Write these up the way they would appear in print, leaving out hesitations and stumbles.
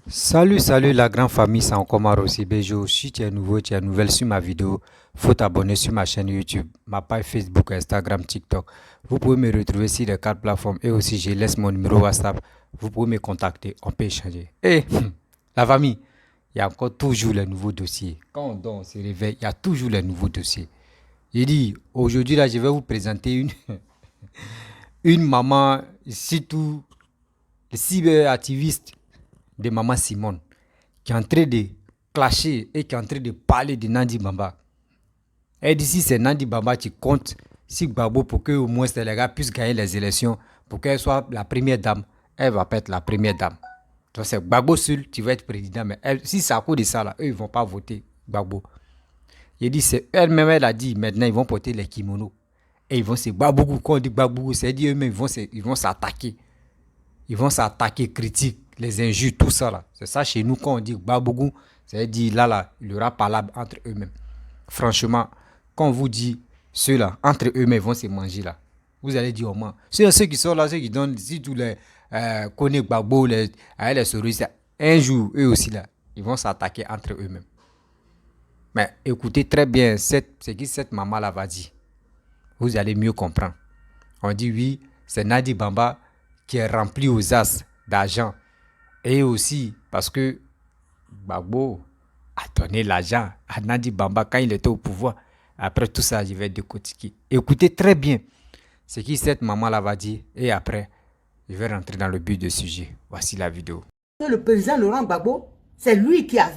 Salut la grande famille, c'est encore Rossi Bejo. Si tu es nouveau, tu es nouvelle sur ma vidéo, faut t'abonner sur ma chaîne YouTube, ma page Facebook, Instagram, TikTok. Vous pouvez me retrouver sur les quatre plateformes et aussi je laisse mon numéro WhatsApp. Vous pouvez me contacter, on peut échanger. Et la famille, il y a encore toujours les nouveaux dossiers. Quand on dort, on se réveille, il y a toujours les nouveaux dossiers. J'ai dit, aujourd'hui là, je vais vous présenter une maman, surtout cyberactiviste de Maman Simone, qui est en train de clasher et qui est en train de parler de Nandi Bamba. Elle dit si c'est Nandi Bamba qui compte si Gbagbo pour que au moins les gars puissent gagner les élections, pour qu'elle soit la première dame, elle va pas être la première dame. Donc c'est Gbagbo seul qui va être président, mais elle, si c'est à cause de ça, là, eux ils vont pas voter Gbagbo. Il dit c'est elle-même, elle a dit maintenant ils vont porter les kimonos. Et ils vont se Gbagbo, quand on dit Gbagbo, c'est dit eux-mêmes ils vont s'attaquer. Ils vont s'attaquer, critiquer les injures, tout ça là. C'est ça chez nous quand on dit Babougou, c'est-à-dire là, il y aura parlable entre eux-mêmes. Franchement, quand on vous dit ceux-là, entre eux-mêmes, vont se manger là. Vous allez dire au moins. Ceux qui sont là, ceux qui donnent, si tous les connaissent Gbagbo, les souris, un jour, eux aussi là, ils vont s'attaquer entre eux-mêmes. Mais écoutez très bien ce que cette maman là va dire. Vous allez mieux comprendre. On dit oui, c'est Nadi Bamba qui est rempli aux as d'argent. Et aussi parce que Gbagbo a donné l'argent à Nadi Bamba quand il était au pouvoir. Après tout ça, je vais décortiquer. Écoutez très bien ce que cette maman-là va dire. Et après, je vais rentrer dans le but du sujet. Voici la vidéo. Le président Laurent Gbagbo, c'est lui qui a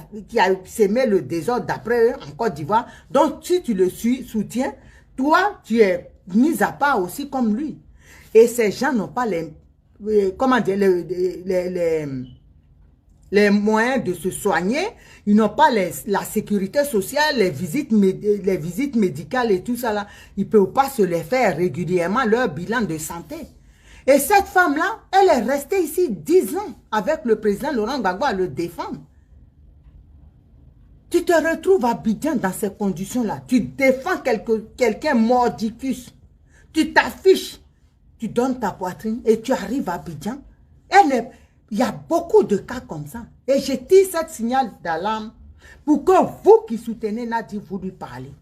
sémé le désordre d'après en Côte d'Ivoire. Donc, si tu le soutiens, toi, tu es mis à part aussi comme lui. Et ces gens n'ont pas les moyens de se soigner, ils n'ont pas la sécurité sociale, les visites médicales et tout ça là. Ils ne peuvent pas se les faire régulièrement, leur bilan de santé. Et cette femme-là, elle est restée ici 10 ans avec le président Laurent Gbagbo à le défendre. Tu te retrouves à Abidjan dans ces conditions-là. Tu défends quelqu'un mordicus. Tu t'affiches, tu donnes ta poitrine et tu arrives à Abidjan. Il y a beaucoup de cas comme ça. Et je tire cette signal d'alarme pour que vous qui soutenez Nadi, vous lui parlez.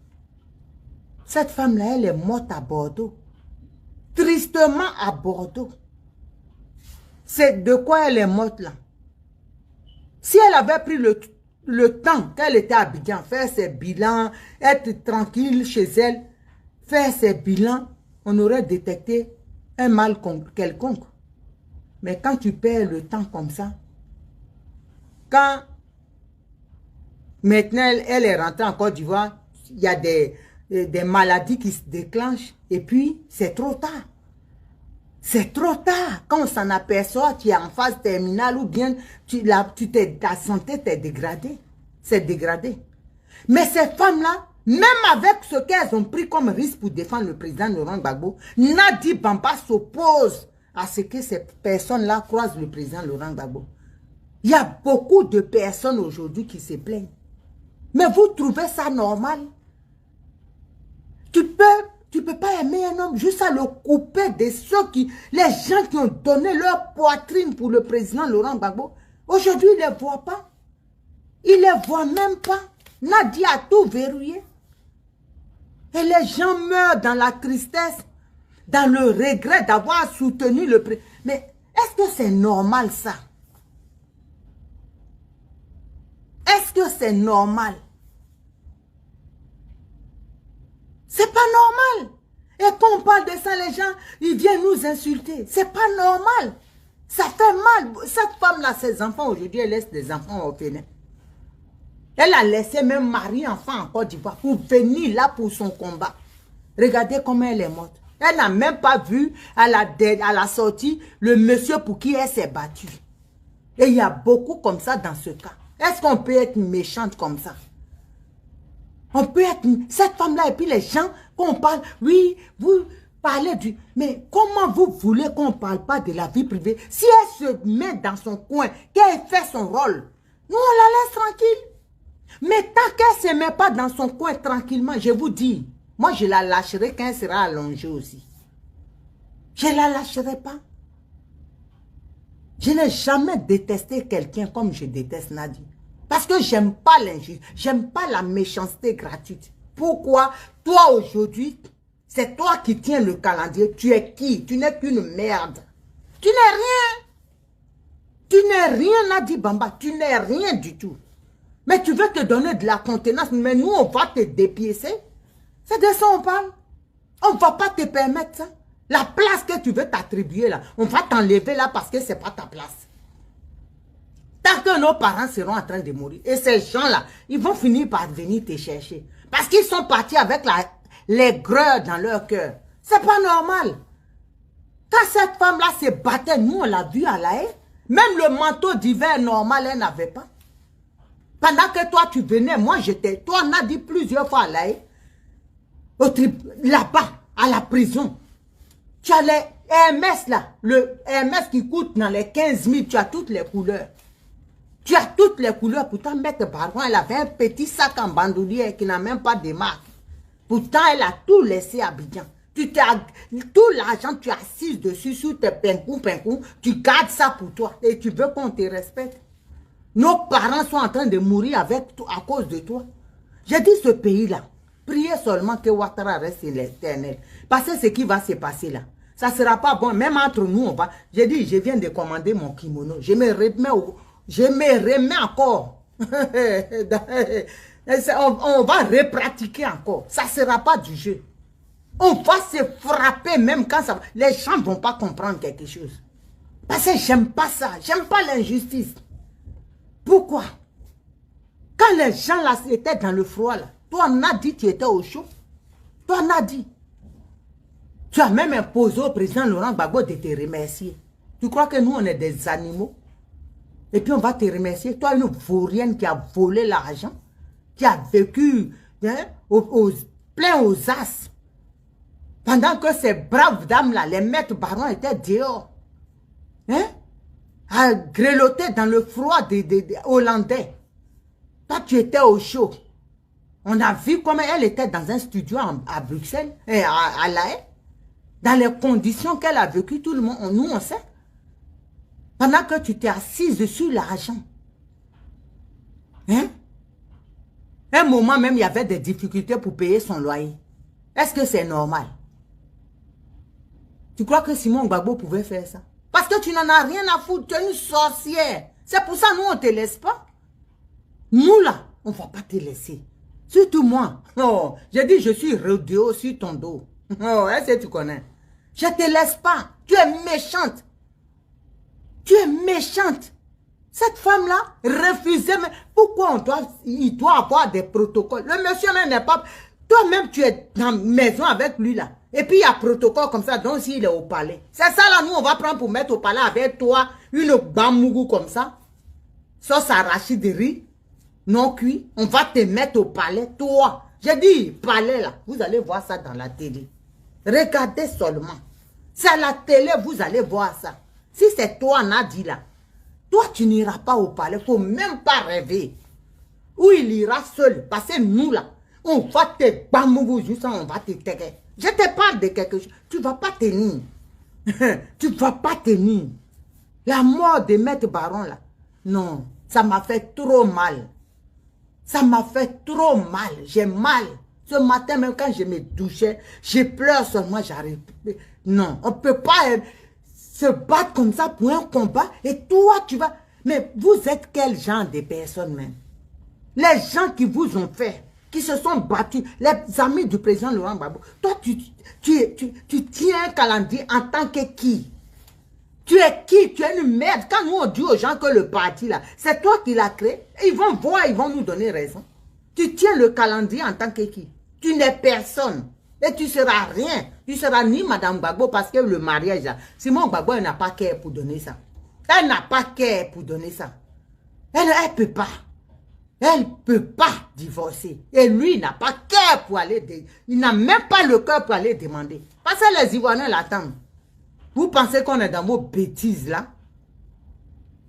Cette femme-là, elle est morte à Bordeaux. Tristement à Bordeaux. C'est de quoi elle est morte là. Si elle avait pris le temps qu'elle était à Abidjan, faire ses bilans, être tranquille chez elle, faire ses bilans, on aurait détecté un mal quelconque. Mais quand tu perds le temps comme ça, quand maintenant elle est rentrée en Côte d'Ivoire, il y a des maladies qui se déclenchent et puis c'est trop tard. C'est trop tard. Quand on s'en aperçoit, tu es en phase terminale ou bien ta santé t'est dégradée. C'est dégradé. Mais ces femmes-là, même avec ce qu'elles ont pris comme risque pour défendre le président Laurent Gbagbo, Nadi Bamba s'oppose à ce que ces personnes-là croisent le président Laurent Gbagbo. Il y a beaucoup de personnes aujourd'hui qui se plaignent. Mais vous trouvez ça normal? Tu peux pas aimer un homme juste à le couper de les gens qui ont donné leur poitrine pour le président Laurent Gbagbo. Aujourd'hui, ils ne les voient pas. Ils ne les voient même pas. Nadi a tout verrouillé. Et les gens meurent dans la tristesse, dans le regret d'avoir soutenu le président. Mais est-ce que c'est normal ça? Est-ce que c'est normal? C'est pas normal. Et quand on parle de ça, les gens, ils viennent nous insulter. C'est pas normal. Ça fait mal. Cette femme-là, ses enfants, aujourd'hui, elle laisse des enfants orphelins. Elle a laissé même mari-enfant en Côte d'Ivoire pour venir là pour son combat. Regardez comment elle est morte. Elle n'a même pas vu à la sortie le monsieur pour qui elle s'est battue. Et il y a beaucoup comme ça dans ce cas. Est-ce qu'on peut être méchante comme ça? On peut être cette femme-là et puis les gens, quand on parle, oui, vous parlez du... Mais comment vous voulez qu'on ne parle pas de la vie privée? Si elle se met dans son coin, qu'elle fait son rôle, nous on la laisse tranquille. Mais tant qu'elle ne se met pas dans son coin tranquillement, je vous dis, moi je la lâcherai quand elle sera allongée aussi. Je ne la lâcherai pas. Je n'ai jamais détesté quelqu'un comme je déteste Nadi. Parce que j'aime pas l'injustice, j'aime pas la méchanceté gratuite. Pourquoi? Toi aujourd'hui, c'est toi qui tiens le calendrier. Tu es qui? Tu n'es qu'une merde. Tu n'es rien. Tu n'es rien, Nadi Bamba. Tu n'es rien du tout. Mais tu veux te donner de la contenance, mais nous, on va te dépiécer. C'est de ça on parle. On ne va pas te permettre ça. La place que tu veux t'attribuer là, on va t'enlever là parce que ce n'est pas ta place. Tant que nos parents seront en train de mourir, et ces gens-là, ils vont finir par venir te chercher. Parce qu'ils sont partis avec l'aigreur dans leur cœur. C'est pas normal. Quand cette femme-là se battait, nous on l'a vu à la haie. Même le manteau d'hiver normal, elle n'avait pas. Pendant que toi tu venais, moi j'étais, toi on a dit plusieurs fois à la haie, là-bas, à la prison. Tu as les Hermès là, le Hermès qui coûte dans les 15 000, tu as toutes les couleurs. Tu as toutes les couleurs, pourtant Maître Baron, elle avait un petit sac en bandoulière qui n'a même pas de marque. Pourtant, elle a tout laissé à Abidjan. Tout l'argent, tu as assis dessus sur tes pincou, tu gardes ça pour toi et tu veux qu'on te respecte. Nos parents sont en train de mourir avec toi, à cause de toi. J'ai dit ce pays-là, priez seulement que Ouattara reste l'éternel. Parce que ce qui va se passer là, ça ne sera pas bon. Même entre nous, on va. J'ai dit, je viens de commander mon kimono. Je me remets encore. On va repratiquer encore. Ça ne sera pas du jeu. On va se frapper même quand ça va. Les gens ne vont pas comprendre quelque chose. Parce que j'aime pas ça. J'aime pas l'injustice. Pourquoi? Quand les gens là étaient dans le froid là, toi on a dit tu étais au chaud. Toi on a dit. Tu as même imposé au président Laurent Gbagbo de te remercier. Tu crois que nous on est des animaux? Et puis on va te remercier. Toi une vaurienne qui a volé l'argent, qui a vécu hein, plein aux as. Pendant que ces braves dames là, les maîtres barons étaient dehors. Hein? À grelotter dans le froid des Hollandais. Toi, tu étais au chaud. On a vu comment elle était dans un studio à Bruxelles, à La Haye. Dans les conditions qu'elle a vécues, tout le monde, nous on sait. Pendant que tu t'es assise sur l'argent. Hein? Un moment même, il y avait des difficultés pour payer son loyer. Est-ce que c'est normal? Tu crois que Simon Gbagbo pouvait faire ça? Parce que tu n'en as rien à foutre, tu es une sorcière. C'est pour ça nous on ne te laisse pas. Nous là, on ne va pas te laisser. Surtout moi. Oh, j'ai dit je suis rodéo sur ton dos. Oh, est-ce que tu connais? Je ne te laisse pas. Tu es méchante. Tu es méchante. Cette femme-là refusait. Mais pourquoi il doit avoir des protocoles? Le monsieur même n'est pas... Toi-même, tu es dans la maison avec lui là. Et puis, il y a protocole comme ça, donc s'il est au palais. C'est ça là, nous, on va prendre pour mettre au palais avec toi une bamougou comme ça. Sauce arachide de riz, non cuit. On va te mettre au palais, toi. J'ai dit, palais là, vous allez voir ça dans la télé. Regardez seulement. C'est à la télé, vous allez voir ça. Si c'est toi, Nadi là, toi, tu n'iras pas au palais. Il ne faut même pas rêver. Ou il ira seul. Parce que nous là, on va te bamougou, juste on va te taguer. Je te parle de quelque chose. Tu ne vas pas tenir. Tu ne vas pas tenir. La mort de Maître Baron, là. Non, ça m'a fait trop mal. Ça m'a fait trop mal. J'ai mal. Ce matin, même quand je me douchais, je pleure seulement, j'arrive. Non, on ne peut pas se battre comme ça pour un combat. Et toi, tu vas... Mais vous êtes quel genre de personnes, même? Les gens qui vous ont fait... qui se sont battus, les amis du président Laurent Gbagbo. Toi, tu tiens un calendrier en tant que qui? Tu es qui? Tu es une merde. Quand nous on dit aux gens que le parti là, c'est toi qui l'as créé, ils vont voir, ils vont nous donner raison. Tu tiens le calendrier en tant que qui? Tu n'es personne. Et tu ne seras rien. Tu ne seras ni Madame Gbagbo parce que le mariage là, Simon Gbagbo, elle n'a pas cœur pour donner ça. Elle n'a pas cœur pour donner ça. Elle ne peut pas. Elle ne peut pas divorcer. Et lui, il n'a pas cœur pour aller... Il n'a même pas le cœur pour aller demander. Parce que les Ivoiriens l'attendent. Vous pensez qu'on est dans vos bêtises là?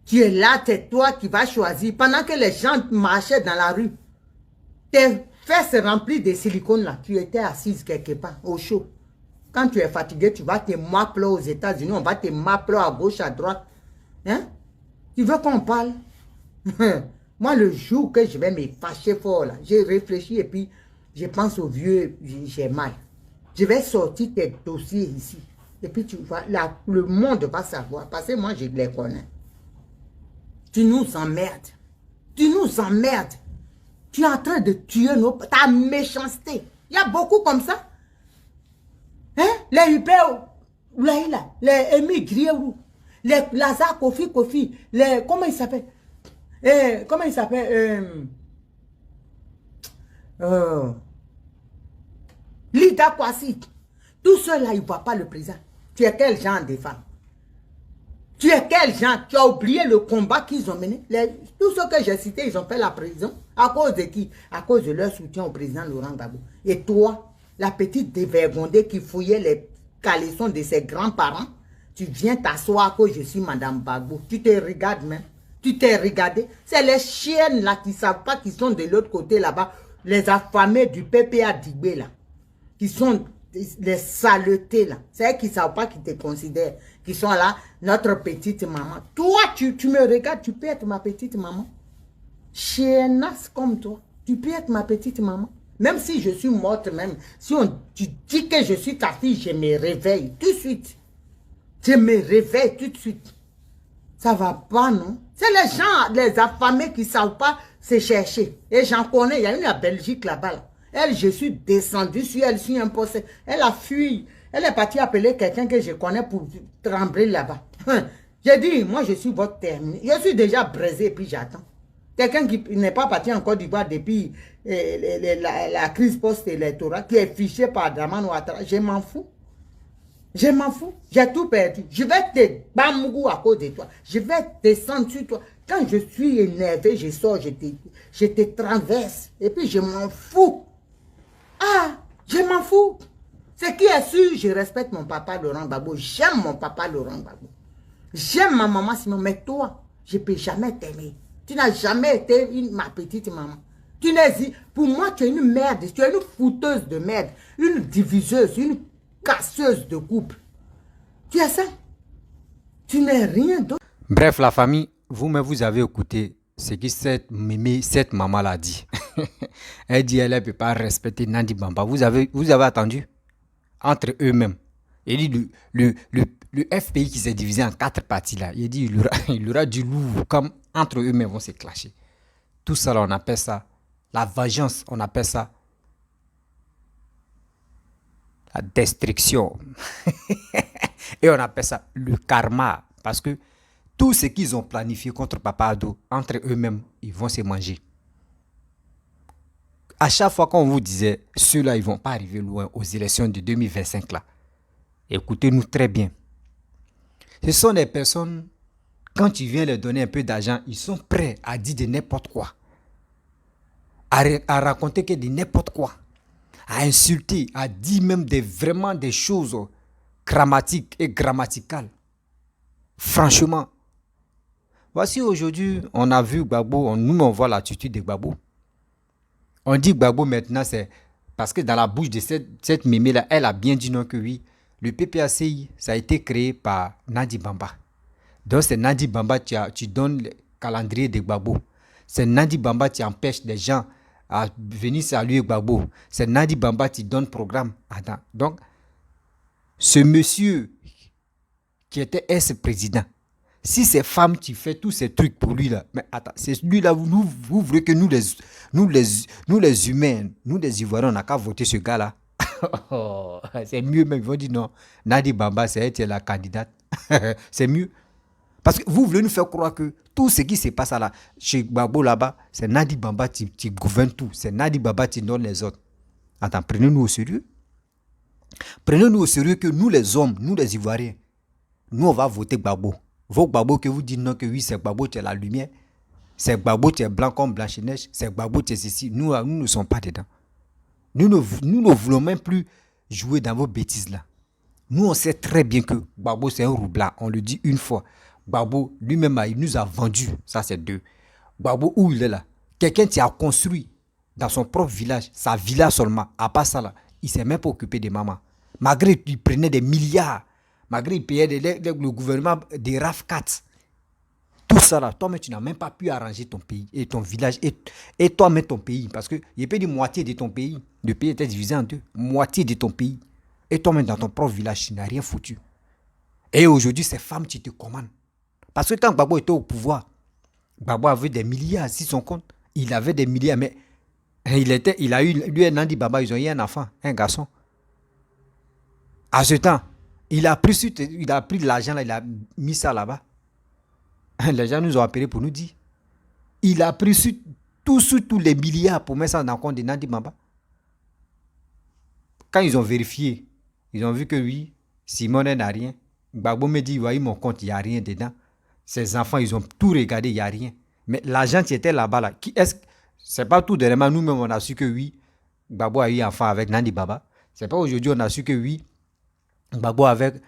Tu es là, c'est toi qui vas choisir. Pendant que les gens marchaient dans la rue, tes fesses remplies de silicone là, tu étais assise quelque part, au chaud. Quand tu es fatigué, tu vas te mapler aux États-Unis, on va te mapler à gauche, à droite. Hein? Tu veux qu'on parle? Moi, le jour que je vais me fâcher fort, là, j'ai réfléchi et puis je pense au vieux, j'ai mal. Je vais sortir tes dossiers ici. Et puis tu vois, le monde va savoir. Parce que moi, je les connais. Tu nous emmerdes. Tu nous emmerdes. Tu es en train de tuer ta méchanceté. Il y a beaucoup comme ça. Hein? Les Upéo, les émigrés, les Lazare Kofi, les, comment il s'appelle? Comment il s'appelle? Lida Kwasi. Tout cela, ils ne voient pas le président. Tu es quel genre de femme? Tu es quel genre? Tu as oublié le combat qu'ils ont mené? Tous ceux que j'ai cités, ils ont fait la prison. À cause de qui? À cause de leur soutien au président Laurent Gbagbo. Et toi, la petite dévergondée qui fouillait les caleçons de ses grands-parents, tu viens t'asseoir que je suis Madame Gbagbo. Tu te regardes même. Tu t'es regardé. C'est les chiennes là qui ne savent pas qu'ils sont de l'autre côté là-bas. Les affamés du PPA d'Igbe là. Qui sont les saletés là. C'est eux qui ne savent pas qu'ils te considèrent. Qui sont là, notre petite maman. Toi, tu me regardes, tu peux être ma petite maman. Chiennasse comme toi. Tu peux être ma petite maman. Même si je suis morte même. Si tu dis que je suis ta fille, je me réveille tout de suite. Je me réveille tout de suite. Ça va pas, non? C'est les gens, les affamés qui ne savent pas se chercher. Et j'en connais, il y a une à Belgique là-bas. Là. Elle, je suis descendue sur elle, sur un poste. Elle a fui. Elle est partie appeler quelqu'un que je connais pour trembler là-bas. J'ai dit, moi je suis votre terminé. Je suis déjà brisé et puis j'attends. Quelqu'un qui n'est pas parti en Côte d'Ivoire depuis la crise post-électorale, qui est fiché par Dramane Ouattara, je m'en fous. Je m'en fous. J'ai tout perdu. Je vais te bamou à cause de toi. Je vais descendre sur toi. Quand je suis énervé, je sors, je te traverse. Et puis je m'en fous. Ah, je m'en fous. Ce qui est sûr, je respecte mon papa Laurent Gbagbo. J'aime mon papa Laurent Gbagbo. J'aime ma maman Simon. Mais toi, je ne peux jamais t'aimer. Tu n'as jamais été ma petite maman. Pour moi, tu es une merde. Tu es une fouteuse de merde. Une diviseuse, une casseuse de couple. Tu es ça. Tu n'es rien d'autre. Bref, la famille, vous-même, vous avez écouté ce que cette maman l'a dit. Elle dit elle ne peut pas respecter Nandi Bamba. Vous avez attendu entre eux-mêmes. Il dit le FPI qui s'est divisé en 4 parties là. Il dit il y aura du lourd comme entre eux-mêmes vont se clasher. Tout ça là, on appelle ça la vengeance, on appelle ça la destruction. Et on appelle ça le karma. Parce que tout ce qu'ils ont planifié contre Papa Ado, entre eux-mêmes, ils vont se manger. À chaque fois qu'on vous disait, ceux-là, ils ne vont pas arriver loin aux élections de 2025 là. Écoutez-nous très bien. Ce sont des personnes, quand tu viens leur donner un peu d'argent, ils sont prêts à dire de n'importe quoi. À raconter que de n'importe quoi. À insulter, à dire même vraiment des choses grammatiques et grammaticales. Franchement. Voici aujourd'hui, on a vu Gbagbo, nous on voit l'attitude de Gbagbo. On dit Gbagbo maintenant, c'est parce que dans la bouche de cette mémé-là, elle a bien dit non que oui, le PPACI, ça a été créé par Nandi Bamba. Donc c'est Nandi Bamba, tu donnes le calendrier de Gbagbo. C'est Nandi Bamba qui empêche les gens à venir saluer Gbagbo. C'est Nandi Bamba qui donne programme. Attends. Donc, ce monsieur qui était ex-président, si ces femmes qui font tous ces trucs pour lui là, mais attends, c'est lui là, vous voulez que nous les humains, nous les Ivoiriens, on n'a qu'à voter ce gars là. C'est mieux même, ils vont dire non, Nandi Bamba c'est elle qui est la candidate. C'est mieux. Parce que vous voulez nous faire croire que tout ce qui se passe là, chez Gbagbo là-bas, c'est Nandi Bamba qui gouverne tout. C'est Nandi Bamba qui donne les autres. Attends, prenez-nous au sérieux. Prenez-nous au sérieux que nous les hommes, nous les Ivoiriens, nous on va voter Gbagbo. Vos Gbagbo que vous dites non, que oui, c'est Gbagbo qui est la lumière. C'est Gbagbo qui est blanc comme Blanche-Neige. C'est Gbagbo qui est ceci. Nous ne sommes pas dedans. Nous ne voulons même plus jouer dans vos bêtises là. Nous, on sait très bien que Gbagbo, c'est un roublat. On le dit une fois. Gbagbo, lui-même, il nous a vendu. Ça, c'est 2. Gbagbo, où il est là? Quelqu'un qui a construit dans son propre village, sa villa seulement. À part ça, là, il ne s'est même pas occupé des mamans. Malgré qu'il prenait des milliards, malgré qu'il payait le gouvernement des RAF 4. tout ça là, toi-même, tu n'as même pas pu arranger ton pays et ton village et toi-même ton pays. Parce que il peut dire moitié de ton pays. Le pays était divisé en deux. Moitié de ton pays. Et toi-même, dans ton propre village, tu n'as rien foutu. Et aujourd'hui, ces femmes, tu te commandes. Parce que quand Gbagbo était au pouvoir, Gbagbo avait des milliards sur son compte. Il avait des milliards, mais il a eu, lui et Nandi Baba, ils ont eu un enfant, un garçon. À ce temps, il a pris de l'argent là, il a mis ça là-bas. Les gens nous ont appelés pour nous dire. Il a pris sur tous les milliards pour mettre ça dans le compte de Nandi Baba. Quand ils ont vérifié, ils ont vu que oui, Simone n'a rien. Gbagbo me dit, voyez mon compte, il n'y a rien dedans. Ses enfants, ils ont tout regardé, il n'y a rien. Mais l'argent qui était là-bas, là, c'est pas tout dernièrement, nous-mêmes, on a su que oui, Gbagbo a eu un enfant avec Nandi Baba. C'est pas aujourd'hui, on a su que oui, Gbagbo avec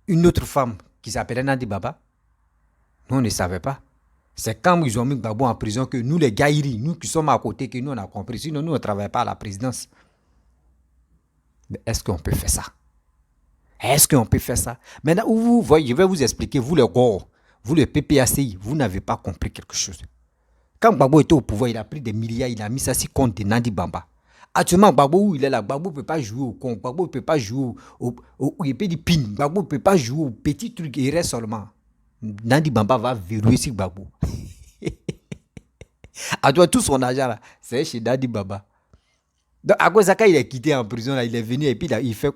une autre femme qui s'appelait Nandi Baba. Nous, on ne savait pas. C'est quand ils ont mis Gbagbo en prison que nous, les Gaïri, nous qui sommes à côté, que nous, on a compris. Sinon, nous, on ne travaille pas à la présidence. Mais est-ce qu'on peut faire ça? Est-ce qu'on peut faire ça? Maintenant, vous voyez, je vais vous expliquer, vous les GOR, vous le PPACI, vous n'avez pas compris quelque chose. Quand Gbagbo était au pouvoir, il a pris des milliards, il a mis ça sur compte de Nandi Baba. Actuellement, Gbagbo, où il est là, Gbagbo ne peut pas jouer au con, Gbagbo ne peut pas jouer il peut dire pin, Gbagbo ne peut pas jouer au petit truc, il reste seulement. Nandi Baba va verrouiller sur Gbagbo. À toi, tout son argent là, c'est chez Nandi Baba. Donc, à cause de ça, quand il est quitté en prison, là, il est venu et puis là, il fait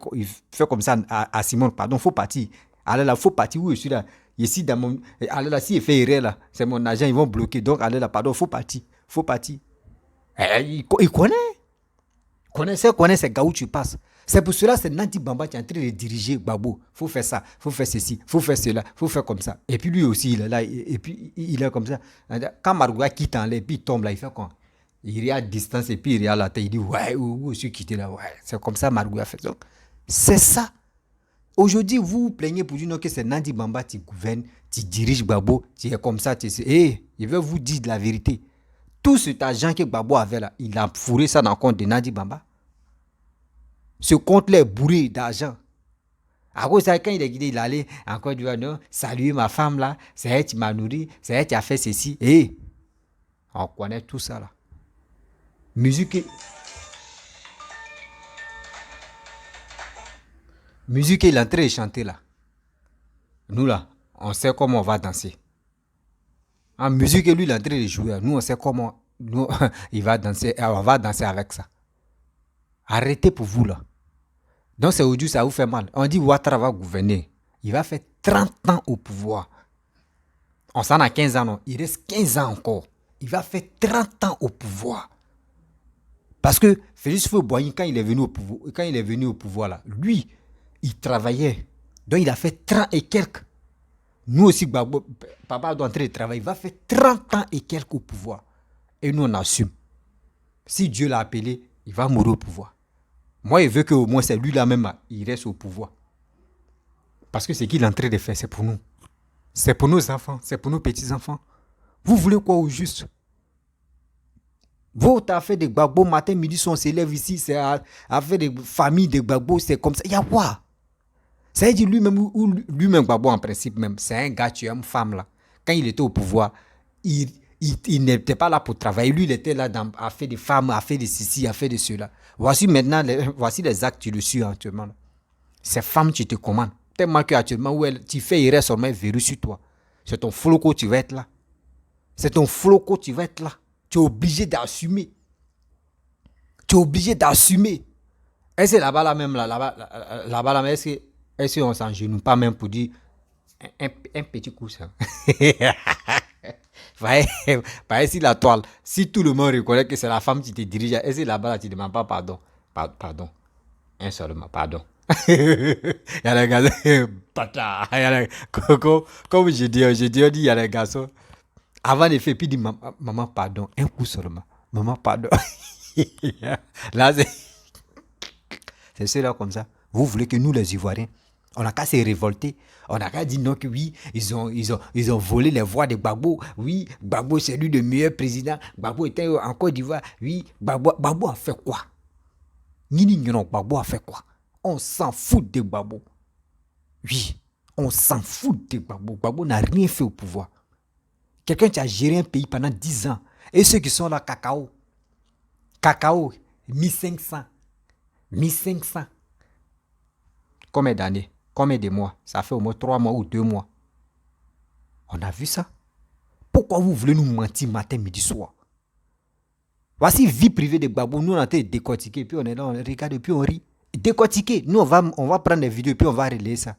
comme ça à Simone. Pardon, faut partir. Alors là, faut partir où je suis là. Ici, dans mon. Alors là, s'il fait erreur là, c'est mon agent, ils vont bloquer. Donc, alors là, pardon, faut partir. Faut partir. Il connaît. Connaît ces gars où tu passes. C'est pour cela, c'est Nandi Baba qui est en train de diriger Gbagbo. Faut faire ça, faut faire ceci, faut faire cela, faut faire comme ça. Et puis lui aussi, il est là. Et puis, il est comme ça. Quand Marouga quitte en l'air, puis il tombe là, il fait quoi? Il est à distance et puis il est à la tête. Il dit, ouais, où je suis quitté là, ouais. C'est comme ça Marouga fait. Donc, c'est ça. Aujourd'hui, vous vous plaignez pour dire que c'est Nandi Baba qui gouverne, qui dirige Gbagbo, qui est comme ça. Je vais vous dire la vérité. Tout cet argent que Gbagbo avait là, il a fourré ça dans le compte de Nandi Baba. Ce compte-là est bourré d'argent. À cause de ça, quand il est quitté, il allait encore dire, non, saluer ma femme là, c'est elle qui m'a nourri, c'est elle qui a fait ceci. On connaît tout ça là. Musique il est en train de chanter là. Nous là, on sait comment on va danser. En musique, lui il est en train de jouer. Nous on sait comment il va danser. On va danser avec ça. Arrêtez pour vous là. Donc c'est aujourd'hui ça vous fait mal. On dit Ouattara va gouverner. Il va faire 30 ans au pouvoir. On s'en a 15 ans non. Il reste 15 ans encore. Il va faire 30 ans au pouvoir. Parce que Félix Houphouët-Boigny, quand il est venu au pouvoir, là, lui, il travaillait. Donc, il a fait 30 et quelques. Nous aussi, papa doit entrer de travail. Il va faire 30 ans et quelques au pouvoir. Et nous, on assume. Si Dieu l'a appelé, il va mourir au pouvoir. Moi, je veux qu'au moins, c'est lui-là même, il reste au pouvoir. Parce que ce qu'il est en train de faire, c'est pour nous. C'est pour nos enfants, c'est pour nos petits-enfants. Vous voulez quoi au juste? Votre affaire de Gbagbo, matin, midi, on s'élève ici, c'est affaire de famille de Gbagbo, c'est comme ça. Il y a quoi? Ça veut dire lui-même, Gbagbo en principe même, c'est un gars, tu es une femme là. Quand il était au pouvoir, il n'était pas là pour travailler. Lui, il était là à faire des femmes, à faire de ceci, à faire de cela. Voici maintenant, voici les actes que tu le suis actuellement. Ces femmes, tu te commandes. Tellement qu'actuellement, tu fais erreur seulement verrou sur toi. C'est ton floco, tu vas être là. C'est ton floco, tu vas être là. Tu es obligé d'assumer. Tu es obligé d'assumer. Est-ce que là-bas, là même, là-bas, là, est-ce qu'on s'engenouille pas même pour dire un petit coup, ça? Par ici, la toile, si tout le monde reconnaît que c'est la femme qui te dirige, est-ce que là-bas, là, tu ne demandes pas pardon? Pardon. Un seulement, pardon. Il y a les gars, comme je dis, il y a les garçons. Avant de faire, puis dit maman, pardon, un coup seulement. Maman, pardon. Là, c'est cela comme ça. Vous voulez que nous, les Ivoiriens, on n'a qu'à se révolter. On n'a qu'à dire non que oui, ils ont volé les voix de Gbagbo. Oui, Gbagbo, c'est lui le meilleur président. Gbagbo était en Côte d'Ivoire. Oui, Gbagbo a fait quoi? Gbagbo a fait quoi? On s'en fout de Gbagbo. Oui, on s'en fout de Gbagbo. Gbagbo n'a rien fait au pouvoir. Quelqu'un qui a géré un pays pendant 10 ans. Et ceux qui sont là, cacao. Cacao, 1500. 1500. Combien d'années? Combien de mois? Ça fait au moins 3 mois ou 2 mois. On a vu ça. Pourquoi vous voulez nous mentir matin, midi, soir? Voici vie privée de Gbagbo. Nous, on a été décortiqués. Puis on est là, on regarde, puis on rit. Décortiqué. Nous, on va prendre des vidéos, puis on va relayer ça.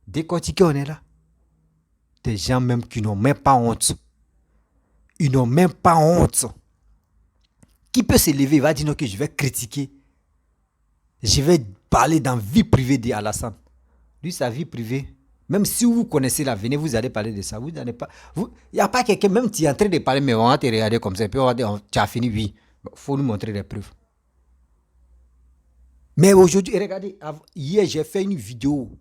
Décortiqué, on est là. Des gens même qui n'ont même pas honte. Ils n'ont même pas honte. Qui peut se lever, il va dire non, que je vais critiquer. Je vais parler dans la vie privée d'Alassane. Lui, sa vie privée, même si vous connaissez la venez, vous allez parler de ça. Vous n'allez pas. Il n'y a pas quelqu'un, même tu es en train de parler, mais on va te regarder comme ça. Puis on va dire, tu as fini, oui. Il faut nous montrer des preuves. Mais aujourd'hui, regardez, hier, j'ai fait une vidéo.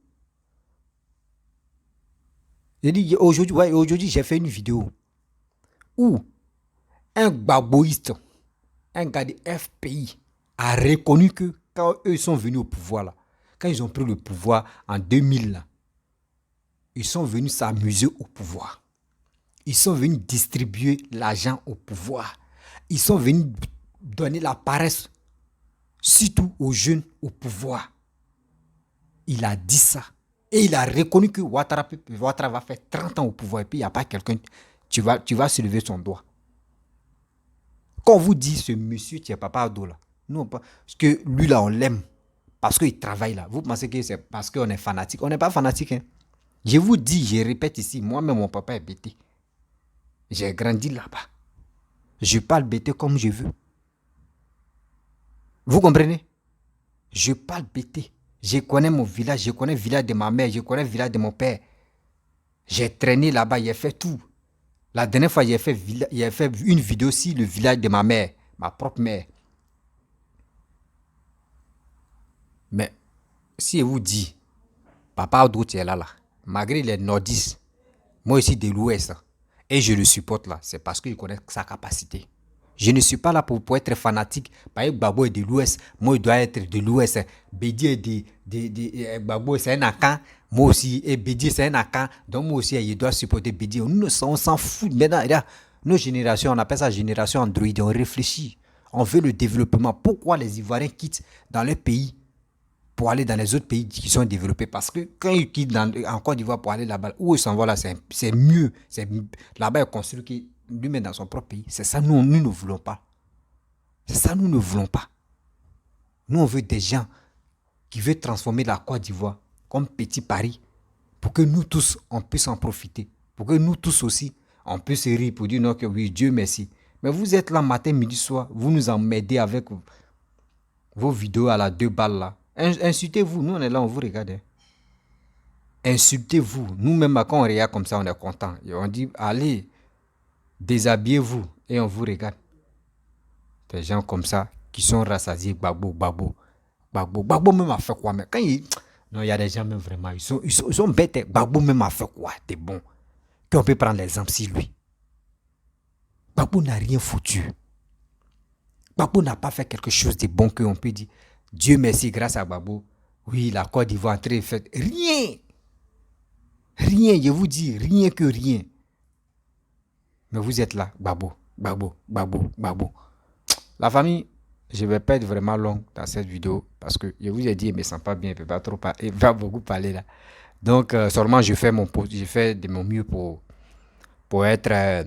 J'ai dit, aujourd'hui, j'ai fait une vidéo où un gbagboïste, un gars de FPI, a reconnu que quand eux sont venus au pouvoir, là, quand ils ont pris le pouvoir en 2000, là, ils sont venus s'amuser au pouvoir. Ils sont venus distribuer l'argent au pouvoir. Ils sont venus donner la paresse, surtout aux jeunes, au pouvoir. Il a dit ça. Et il a reconnu que Ouattara va faire 30 ans au pouvoir. Et puis il n'y a pas quelqu'un, tu vas se lever son doigt. Quand on vous dit ce monsieur qui est Papa Ado là, nous, parce que lui là, on l'aime. Parce qu'il travaille là. Vous pensez que c'est parce qu'on est fanatique. On n'est pas fanatique. Hein? Je vous dis, je répète ici, moi-même, mon papa est bêté. J'ai grandi là-bas. Je parle bêté comme je veux. Vous comprenez? Je parle bêté. Je connais mon village, je connais le village de ma mère, je connais le village de mon père. J'ai traîné là-bas, j'ai fait tout. La dernière fois, j'ai fait une vidéo sur le village de ma mère, ma propre mère. Mais si je vous dis, Papa Ado est là, malgré les nordistes, moi aussi de l'Ouest, et je le supporte là, c'est parce qu'il connaît sa capacité. Je ne suis pas là pour être fanatique. Par exemple, Gbagbo est de l'Ouest, moi je dois être de l'Ouest. Bédi est de Gbagbo, c'est un Akan. Moi aussi, et Bédi c'est un Akan. Donc moi aussi, je dois supporter Bédi. On s'en fout. Maintenant, nos générations, on appelle ça génération Android. On réfléchit. On veut le développement. Pourquoi les Ivoiriens quittent dans leur pays pour aller dans les autres pays qui sont développés? Parce que quand ils quittent en Côte d'Ivoire pour aller là-bas, où ils s'en vont là, c'est mieux. Là-bas, ils construisent lui-même dans son propre pays. C'est ça, nous ne voulons pas. C'est ça, nous ne voulons pas. Nous, on veut des gens qui veulent transformer la Côte d'Ivoire comme petit Paris pour que nous tous, on puisse en profiter. Pour que nous tous aussi, on puisse rire pour dire non, que oui, Dieu merci. Mais vous êtes là matin, midi, soir, vous nous emmerdez avec vos vidéos à la 2 balles là. Insultez-vous, nous on est là, on vous regarde. Insultez-vous. Nous-mêmes, quand on regarde comme ça, on est content. Et on dit, allez, déshabillez-vous et on vous regarde. Des gens comme ça qui sont rassasiés, Gbagbo même a fait quoi? Mais quand non, il y a des gens même vraiment, ils sont bêtes. Gbagbo même a fait quoi? T'es bon. Qu'on peut prendre l'exemple sur lui. Gbagbo n'a rien foutu. Gbagbo n'a pas fait quelque chose de bon qu'on peut dire. Dieu merci, grâce à Gbagbo. Oui, la Côte d'Ivoire est en train de faire rien. Rien, je vous dis, rien que rien. Mais vous êtes là, Gbagbo. La famille, je ne vais pas être vraiment long dans cette vidéo parce que je vous ai dit, il ne me sent pas bien, il ne peut pas trop parler, il va beaucoup parler là. Donc, seulement je fais de mon mieux pour être un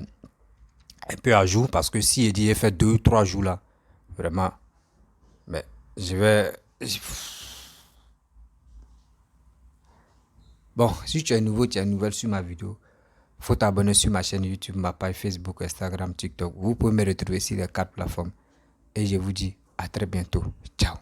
peu à jour parce que si je dis, j'ai fait 2-3 jours là, vraiment, mais je vais... Bon, si tu es nouveau, tu es nouvelle sur ma vidéo, il faut t'abonner sur ma chaîne YouTube, ma page Facebook, Instagram, TikTok. Vous pouvez me retrouver sur les 4 plateformes. Et je vous dis à très bientôt. Ciao.